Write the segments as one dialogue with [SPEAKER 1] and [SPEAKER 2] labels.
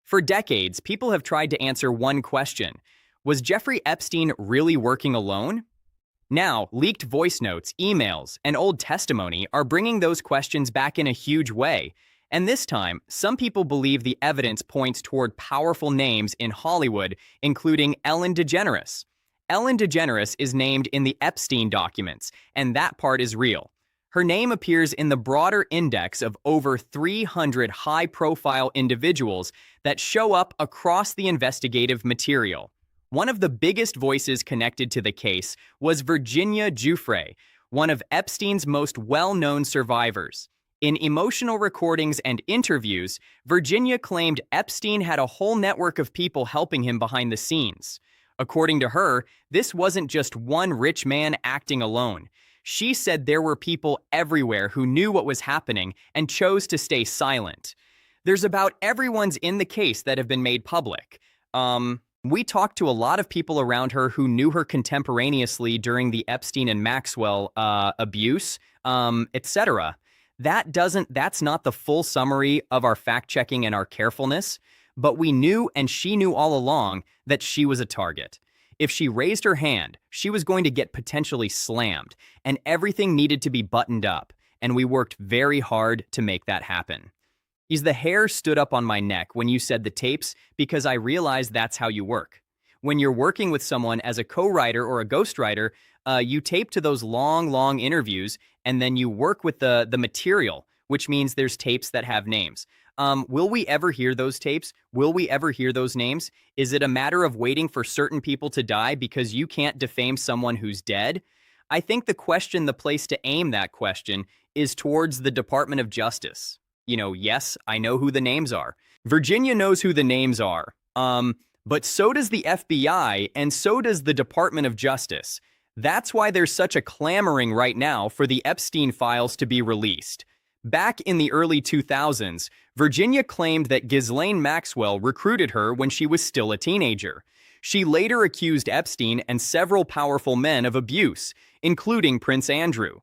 [SPEAKER 1] For decades, people have tried to answer one question. Was Jeffrey Epstein really working alone? Now, leaked voice notes, emails, and old testimony are bringing those questions back in a huge way. And this time, some people believe the evidence points toward powerful names in Hollywood, including Ellen DeGeneres. Ellen DeGeneres is named in the Epstein documents, and that part is real. Her name appears in the broader index of over 300 high-profile individuals that show up across the investigative material. One of the biggest voices connected to the case was Virginia Giuffre, one of Epstein's most well-known survivors. In emotional recordings and interviews, Virginia claimed Epstein had a whole network of people helping him behind the scenes. According to her, this wasn't just one rich man acting alone. She said there were people everywhere who knew what was happening and chose to stay silent. There's about everyone's in the case that have been made public. We talked to a lot of people around her who knew her contemporaneously during the Epstein and Maxwell abuse, etc. That's not the full summary of our fact-checking and our carefulness, but we knew and she knew all along that she was a target. If she raised her hand, she was going to get potentially slammed, and everything needed to be buttoned up, and we worked very hard to make that happen. The hair stood up on my neck when you said the tapes because I realized that's how you work. When you're working with someone as a co-writer or a ghostwriter, you tape to those long interviews, and then you work with the material, which means there's tapes that have names. Will we ever hear those tapes? Will we ever hear those names? Is it a matter of waiting for certain people to die because you can't defame someone who's dead? I think the place to aim that question is towards the Department of Justice. Yes, I know who the names are. Virginia knows who the names are. But so does the FBI and so does the Department of Justice. That's why there's such a clamoring right now for the Epstein files to be released. Back in the early 2000s, Virginia claimed that Ghislaine Maxwell recruited her when she was still a teenager. She later accused Epstein and several powerful men of abuse, including Prince Andrew.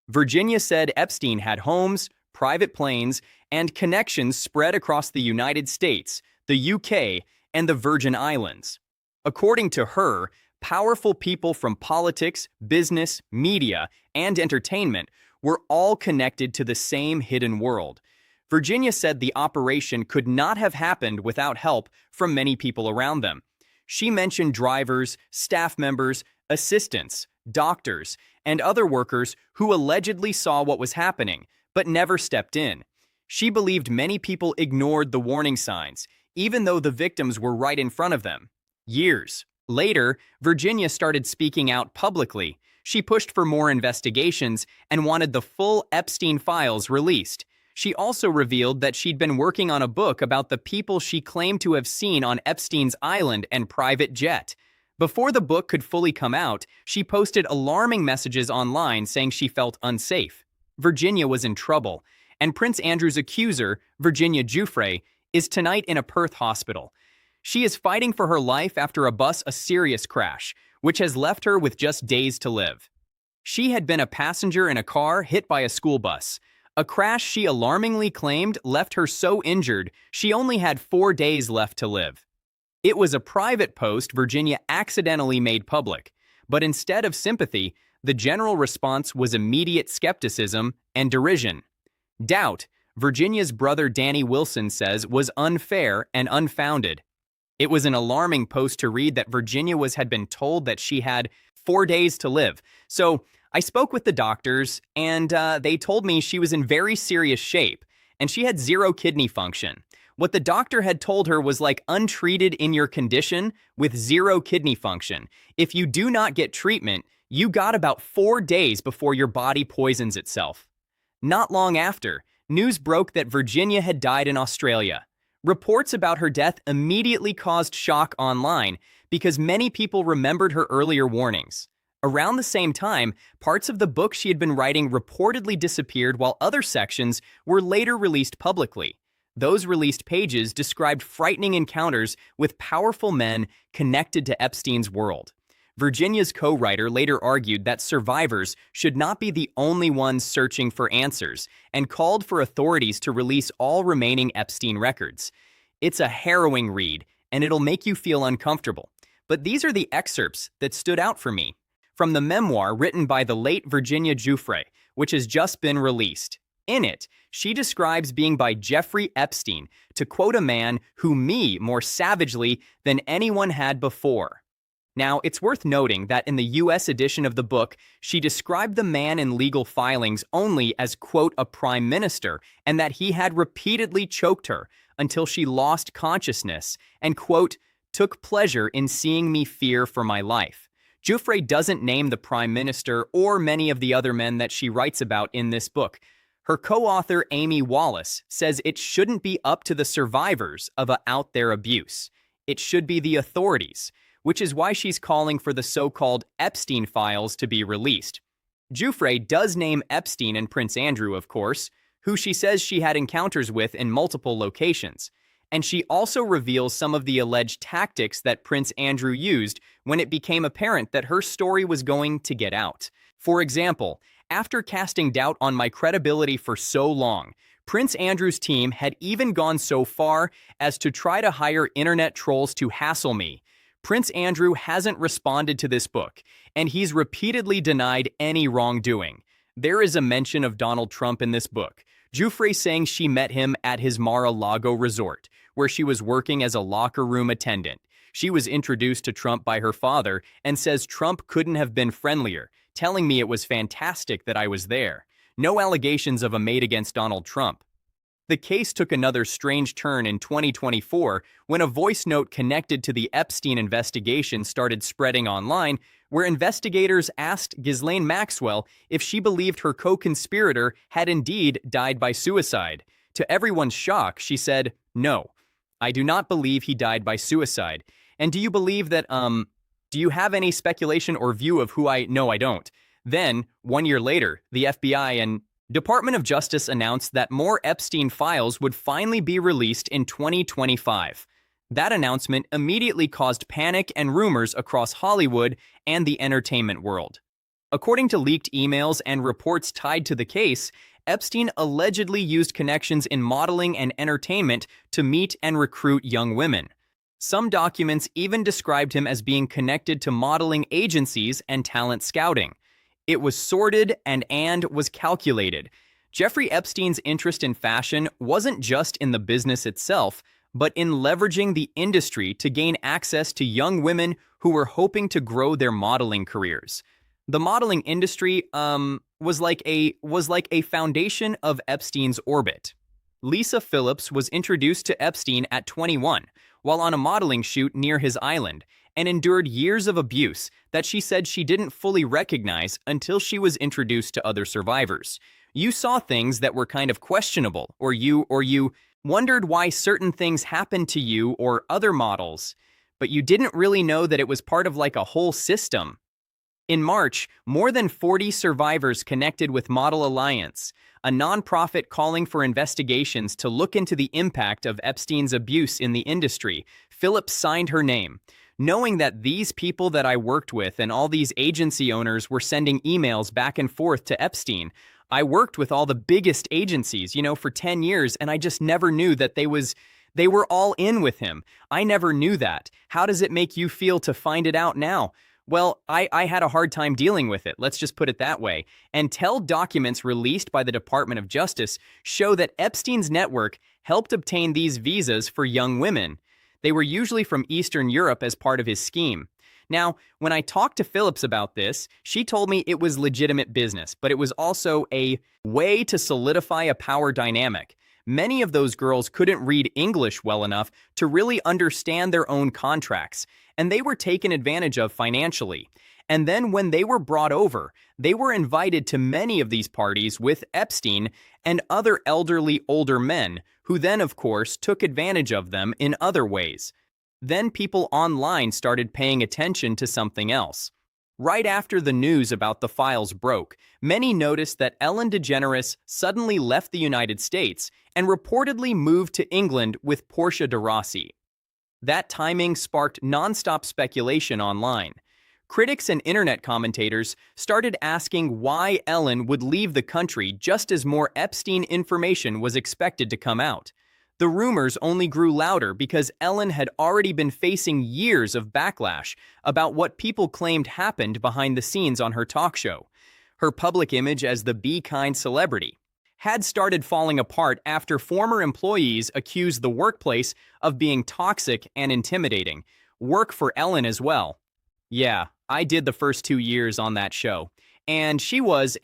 [SPEAKER 1] Virginia said Epstein had homes, private planes, and connections spread across the United States, the UK, and the Virgin Islands. According to her, powerful people from politics, business, media, and entertainment were all connected to the same hidden world. Virginia said the operation could not have happened without help from many people around them. She mentioned drivers, staff members, assistants, doctors, and other workers who allegedly saw what was happening, but never stepped in. She believed many people ignored the warning signs, even though the victims were right in front of them. Years later, Virginia started speaking out publicly. She pushed for more investigations and wanted the full Epstein files released. She also revealed that she'd been working on a book about the people she claimed to have seen on Epstein's island and private jet. Before the book could fully come out, she posted alarming messages online saying she felt unsafe. Virginia was in trouble, and Prince Andrew's accuser, Virginia Giuffre, is tonight in a Perth hospital. She is fighting for her life after a serious crash, which has left her with just days to live. She had been a passenger in a car hit by a school bus. A crash she alarmingly claimed left her so injured she only had 4 days left to live. It was a private post Virginia accidentally made public, but instead of sympathy, the general response was immediate skepticism and derision. Doubt, Virginia's brother Danny Wilson says, was unfair and unfounded. It was an alarming post to read that Virginia had been told that she had 4 days to live. So I spoke with the doctors, and they told me she was in very serious shape, and she had 0 kidney function. What the doctor had told her was like untreated in your condition with 0 kidney function. If you do not get treatment, you got about 4 days before your body poisons itself. Not long after, news broke that Virginia had died in Australia. Reports about her death immediately caused shock online because many people remembered her earlier warnings. Around the same time, parts of the book she had been writing reportedly disappeared while other sections were later released publicly. Those released pages described frightening encounters with powerful men connected to Epstein's world. Virginia's co-writer later argued that survivors should not be the only ones searching for answers and called for authorities to release all remaining Epstein records. It's a harrowing read, and it'll make you feel uncomfortable. But these are the excerpts that stood out for me. From the memoir written by the late Virginia Giuffre, which has just been released. In it, she describes being by Jeffrey Epstein, to quote a man who me more savagely than anyone had before. Now, it's worth noting that in the US edition of the book, she described the man in legal filings only as, quote, a prime minister, and that he had repeatedly choked her until she lost consciousness and, quote, took pleasure in seeing me fear for my life. Giuffre doesn't name the prime minister or many of the other men that she writes about in this book. Her co-author, Amy Wallace, says it shouldn't be up to the survivors of a out there abuse. It should be the authorities, which is why she's calling for the so-called Epstein files to be released. Giuffre does name Epstein and Prince Andrew, of course, who she says she had encounters with in multiple locations. And she also reveals some of the alleged tactics that Prince Andrew used when it became apparent that her story was going to get out. For example, after casting doubt on my credibility for so long, Prince Andrew's team had even gone so far as to try to hire internet trolls to hassle me. Prince Andrew hasn't responded to this book, and he's repeatedly denied any wrongdoing. There is a mention of Donald Trump in this book, Giuffre saying she met him at his Mar-a-Lago resort, where she was working as a locker room attendant. She was introduced to Trump by her father and says Trump couldn't have been friendlier, telling me it was fantastic that I was there. No allegations of a mate against Donald Trump. The case took another strange turn in 2024 when a voice note connected to the Epstein investigation started spreading online, where investigators asked Ghislaine Maxwell if she believed her co-conspirator had indeed died by suicide. To everyone's shock, she said, "No, I do not believe he died by suicide. And do you believe that, do you have any speculation or view of who I... No, I don't." Then, 1 year later, the FBI and Department of Justice announced that more Epstein files would finally be released in 2025. That announcement immediately caused panic and rumors across Hollywood and the entertainment world. According to leaked emails and reports tied to the case, Epstein allegedly used connections in modeling and entertainment to meet and recruit young women. Some documents even described him as being connected to modeling agencies and talent scouting. It was sordid and was calculated. Jeffrey Epstein's interest in fashion wasn't just in the business itself, but in leveraging the industry to gain access to young women who were hoping to grow their modeling careers. The modeling industry was like a foundation of Epstein's orbit. Lisa Phillips was introduced to Epstein at 21 while on a modeling shoot near his island, and endured years of abuse that she said she didn't fully recognize until she was introduced to other survivors. You saw things that were kind of questionable, or you wondered why certain things happened to you or other models, but you didn't really know that it was part of like a whole system. In March, more than 40 survivors connected with Model Alliance, a nonprofit calling for investigations to look into the impact of Epstein's abuse in the industry. Phillips signed her name. Knowing that these people that I worked with and all these agency owners were sending emails back and forth to Epstein, I worked with all the biggest agencies, for 10 years, and I just never knew that they were all in with him. I never knew that. How does it make you feel to find it out now? Well, I had a hard time dealing with it, let's just put it that way. Until documents released by the Department of Justice show that Epstein's network helped obtain these visas for young women. They were usually from Eastern Europe as part of his scheme. Now, when I talked to Phillips about this, she told me it was legitimate business, but it was also a way to solidify a power dynamic. Many of those girls couldn't read English well enough to really understand their own contracts, and they were taken advantage of financially. And then when they were brought over, they were invited to many of these parties with Epstein and other elderly older men, who then, of course, took advantage of them in other ways. Then people online started paying attention to something else. Right after the news about the files broke, many noticed that Ellen DeGeneres suddenly left the United States and reportedly moved to England with Portia de Rossi. That timing sparked nonstop speculation online. Critics and internet commentators started asking why Ellen would leave the country just as more Epstein information was expected to come out. The rumors only grew louder because Ellen had already been facing years of backlash about what people claimed happened behind the scenes on her talk show. Her public image as the be kind celebrity had started falling apart after former employees accused the workplace of being toxic and intimidating. Work for Ellen as well. Yeah, I did the first 2 years on that show. And she was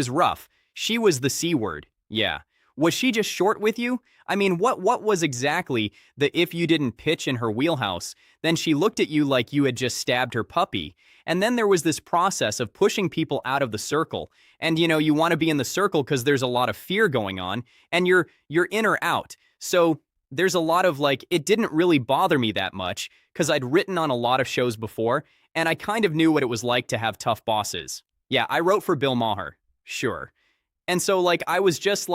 [SPEAKER 1] rough. She was the C word. Yeah. Was she just short with you? I mean, what was exactly the if you didn't pitch in her wheelhouse? Then she looked at you like you had just stabbed her puppy. And then there was this process of pushing people out of the circle. And you want to be in the circle because there's a lot of fear going on, and you're in or out. So there's a lot of it didn't really bother me that much because I'd written on a lot of shows before, and I kind of knew what it was like to have tough bosses. Yeah, I wrote for Bill Maher, sure. And so I was just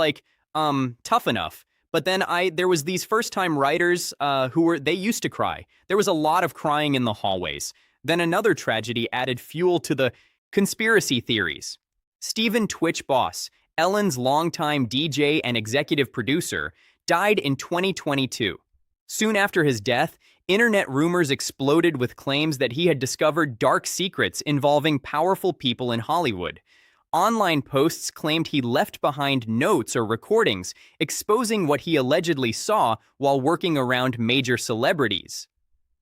[SPEAKER 1] tough enough. But then there was these first-time writers they used to cry. There was a lot of crying in the hallways. Then another tragedy added fuel to the conspiracy theories. Stephen Twitch Boss, Ellen's longtime DJ and executive producer, died in 2022. Soon after his death, internet rumors exploded with claims that he had discovered dark secrets involving powerful people in Hollywood. Online posts claimed he left behind notes or recordings exposing what he allegedly saw while working around major celebrities.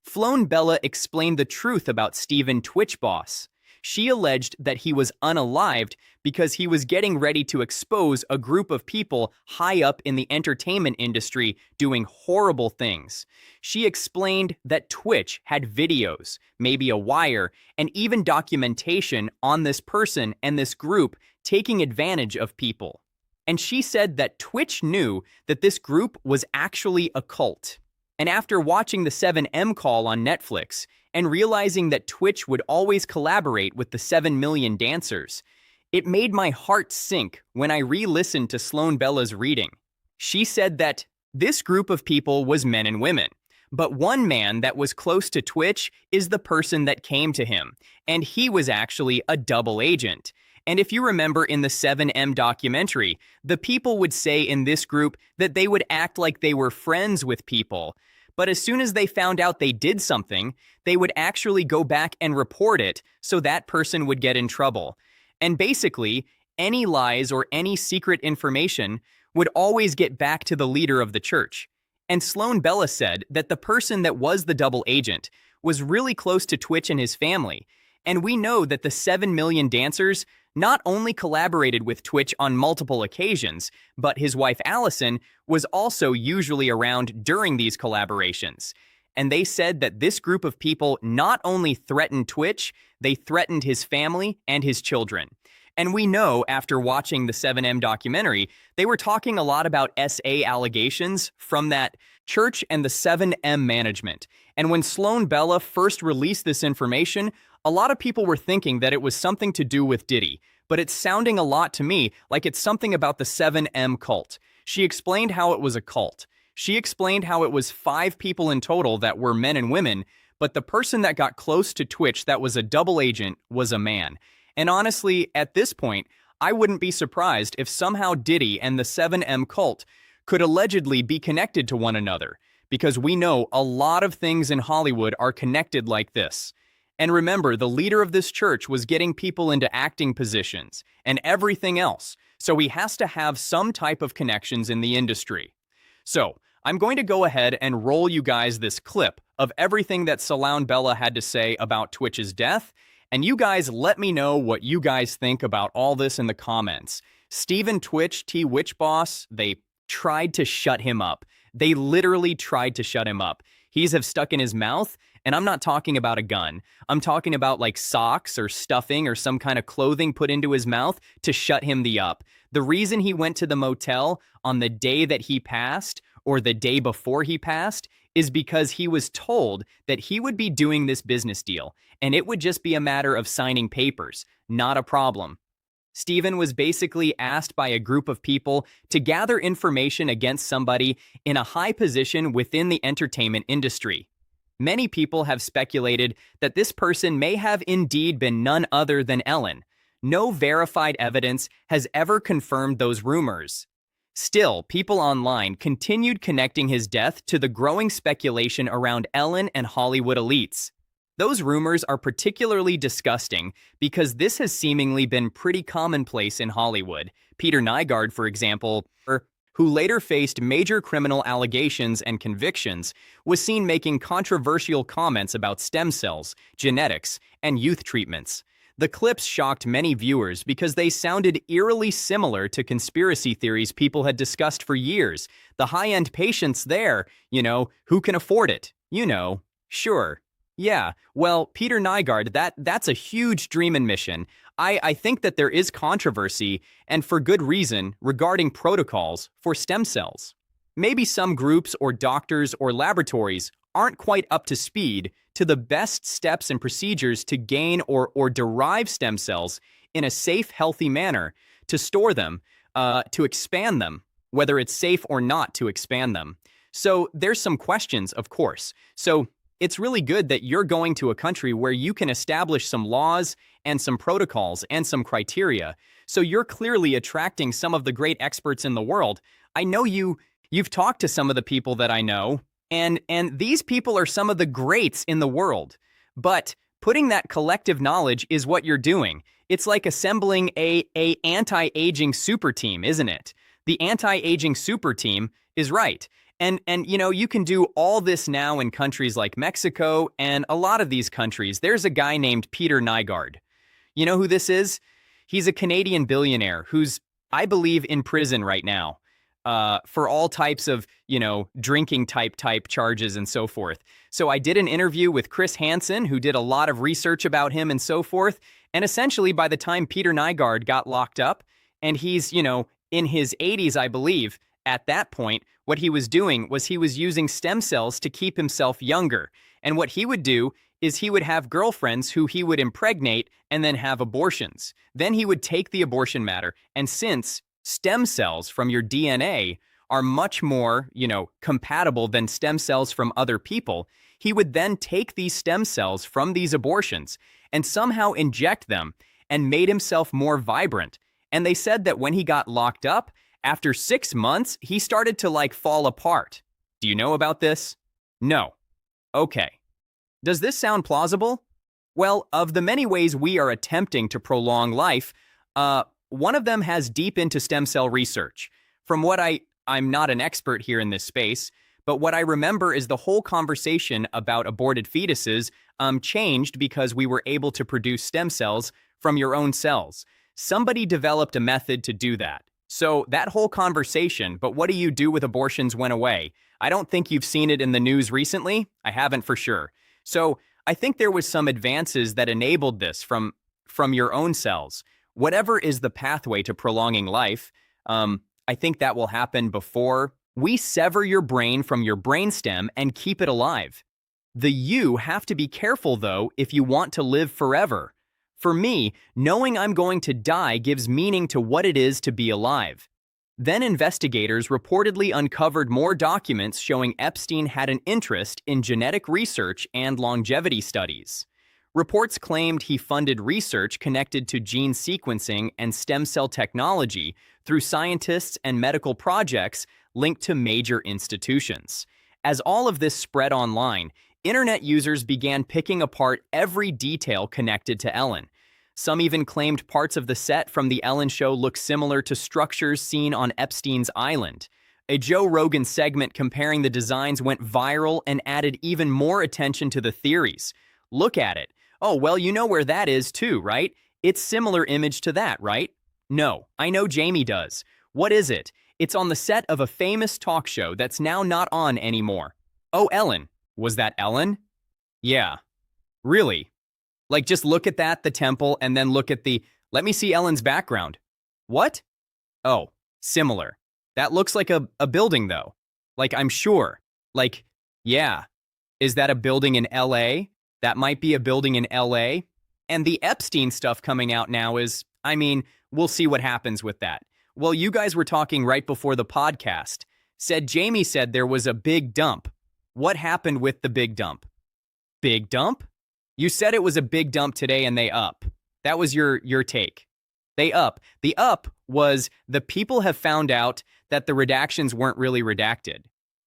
[SPEAKER 1] Flown Bella explained the truth about Stephen Twitch Boss. She alleged that he was unalived because he was getting ready to expose a group of people high up in the entertainment industry doing horrible things. She explained that Twitch had videos, maybe a wire, and even documentation on this person and this group taking advantage of people. And she said that Twitch knew that this group was actually a cult. And after watching the 7M Call on Netflix and realizing that Twitch would always collaborate with the 7 million dancers, it made my heart sink when I re-listened to Sloan Bella's reading. She said that this group of people was men and women, but one man that was close to Twitch is the person that came to him, and he was actually a double agent. And if you remember in the 7M documentary, the people would say in this group that they would act like they were friends with people. But as soon as they found out they did something, they would actually go back and report it so that person would get in trouble. And basically, any lies or any secret information would always get back to the leader of the church. And Sloan Bella said that the person that was the double agent was really close to Twitch and his family. And we know that the 7 million dancers not only collaborated with Twitch on multiple occasions, but his wife Allison was also usually around during these collaborations. And they said that this group of people not only threatened Twitch, they threatened his family and his children. And we know after watching the 7M documentary, they were talking a lot about SA allegations from that church and the 7M management. And when Sloan Bella first released this information, a lot of people were thinking that it was something to do with Diddy, but it's sounding a lot to me like it's something about the 7M cult. She explained how it was a cult. She explained how it was 5 people in total that were men and women, but the person that got close to Twitch that was a double agent was a man. And honestly, at this point, I wouldn't be surprised if somehow Diddy and the 7M cult could allegedly be connected to one another, because we know a lot of things in Hollywood are connected like this. And remember, the leader of this church was getting people into acting positions and everything else, so he has to have some type of connections in the industry. So, I'm going to go ahead and roll you guys this clip of everything that Sloan Bella had to say about Twitch's death, and you guys let me know what you guys think about all this in the comments. Stephen Twitch, T. Witch Boss, they tried to shut him up. They literally tried to shut him up. He's have stuck in his mouth, and I'm not talking about a gun. I'm talking about like socks or stuffing or some kind of clothing put into his mouth to shut him the up. The reason he went to the motel on the day that he passed or the day before he passed is because he was told that he would be doing this business deal, and it would just be a matter of signing papers, not a problem. Stephen was basically asked by a group of people to gather information against somebody in a high position within the entertainment industry. Many people have speculated that this person may have indeed been none other than Ellen. No verified evidence has ever confirmed those rumors. Still, people online continued connecting his death to the growing speculation around Ellen and Hollywood elites. Those rumors are particularly disgusting because this has seemingly been pretty commonplace in Hollywood. Peter Nygard, for example, who later faced major criminal allegations and convictions, was seen making controversial comments about stem cells, genetics, and youth treatments. The clips shocked many viewers because they sounded eerily similar to conspiracy theories people had discussed for years. The high-end patients there, who can afford it? Sure. Yeah, well, Peter Nygard, that's a huge dream and mission. I think that there is controversy, and for good reason, regarding protocols for stem cells. Maybe some groups or doctors or laboratories aren't quite up to speed to the best steps and procedures to gain or derive stem cells in a safe, healthy manner, to store them, to expand them, whether it's safe or not to expand them. So there's some questions, of course. So it's really good that you're going to a country where you can establish some laws and some protocols and some criteria. So you're clearly attracting some of the great experts in the world. I know you've talked to some of the people that I know, and these people are some of the greats in the world. But putting that collective knowledge is what you're doing. It's like assembling a anti-aging super team, isn't it? The anti-aging super team is right. And you can do all this now in countries like Mexico and a lot of these countries. There's a guy named Peter Nygard. You know who this is? He's a Canadian billionaire who's, I believe, in prison right now for all types of, drinking type charges and so forth. So I did an interview with Chris Hansen, who did a lot of research about him and so forth. And essentially, by the time Peter Nygard got locked up, and he's, in his 80s, I believe, at that point, what he was doing was he was using stem cells to keep himself younger. And what he would do is he would have girlfriends who he would impregnate and then have abortions. Then he would take the abortion matter, and since stem cells from your DNA are much more, compatible than stem cells from other people, he would then take these stem cells from these abortions and somehow inject them and made himself more vibrant. And they said that when he got locked up, after 6 months, he started to fall apart. Do you know about this? No. Okay. Does this sound plausible? Well, of the many ways we are attempting to prolong life, one of them has deep into stem cell research. From what I'm not an expert here in this space, but what I remember is the whole conversation about aborted fetuses changed because we were able to produce stem cells from your own cells. Somebody developed a method to do that. So that whole conversation, but what do you do with abortions, went away. I don't think you've seen it in the news recently. I haven't for sure. So I think there was some advances that enabled this from your own cells. Whatever is the pathway to prolonging life, I think that will happen before we sever your brain from your brainstem and keep it alive. You have to be careful, though, if you want to live forever. For me, knowing I'm going to die gives meaning to what it is to be alive. Then investigators reportedly uncovered more documents showing Epstein had an interest in genetic research and longevity studies. Reports claimed he funded research connected to gene sequencing and stem cell technology through scientists and medical projects linked to major institutions. As all of this spread online, internet users began picking apart every detail connected to Ellen. Some even claimed parts of the set from The Ellen Show look similar to structures seen on Epstein's island. A Joe Rogan segment comparing the designs went viral and added even more attention to the theories. Look at it. Oh, well, you know where that is too, right? It's similar image to that, right? No, I know Jamie does. What is it? It's on the set of a famous talk show that's now not on anymore. Oh, Ellen. Was that Ellen? Yeah. Really? Just look at that, the temple, and then look at let me see Ellen's background. What? Oh, similar. That looks like a building, though. I'm sure. Yeah. Is that a building in LA? That might be a building in LA. And the Epstein stuff coming out now is, we'll see what happens with that. Well, you guys were talking right before the podcast. Jamie said there was a big dump. What happened with the big dump? Big dump? You said it was a big dump today and they up. That was your take. They up. The up was the people have found out that the redactions weren't really redacted.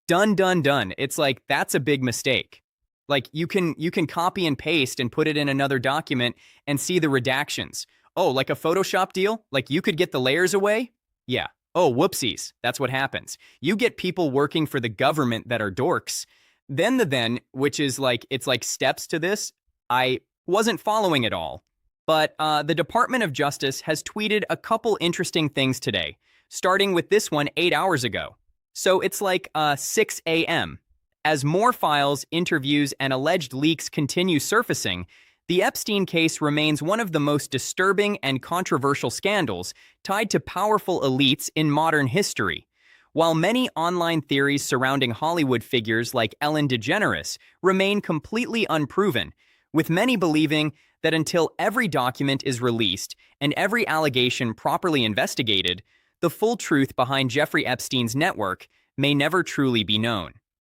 [SPEAKER 1] Done, done, done. It's like, that's a big mistake. Like you can copy and paste and put it in another document and see the redactions. Oh, like a Photoshop deal? Like you could get the layers away? Yeah. Oh, whoopsies. That's what happens. You get people working for the government that are dorks. Then, which is like, it's like steps to this. I wasn't following it all. But the Department of Justice has tweeted a couple interesting things today, starting with this one 8 hours ago. So it's like 6 a.m. As more files, interviews, and alleged leaks continue surfacing, the Epstein case remains one of the most disturbing and controversial scandals tied to powerful elites in modern history. While many online theories surrounding Hollywood figures like Ellen DeGeneres remain completely unproven, with many believing that until every document is released and every allegation properly investigated, the full truth behind Jeffrey Epstein's network may never truly be known.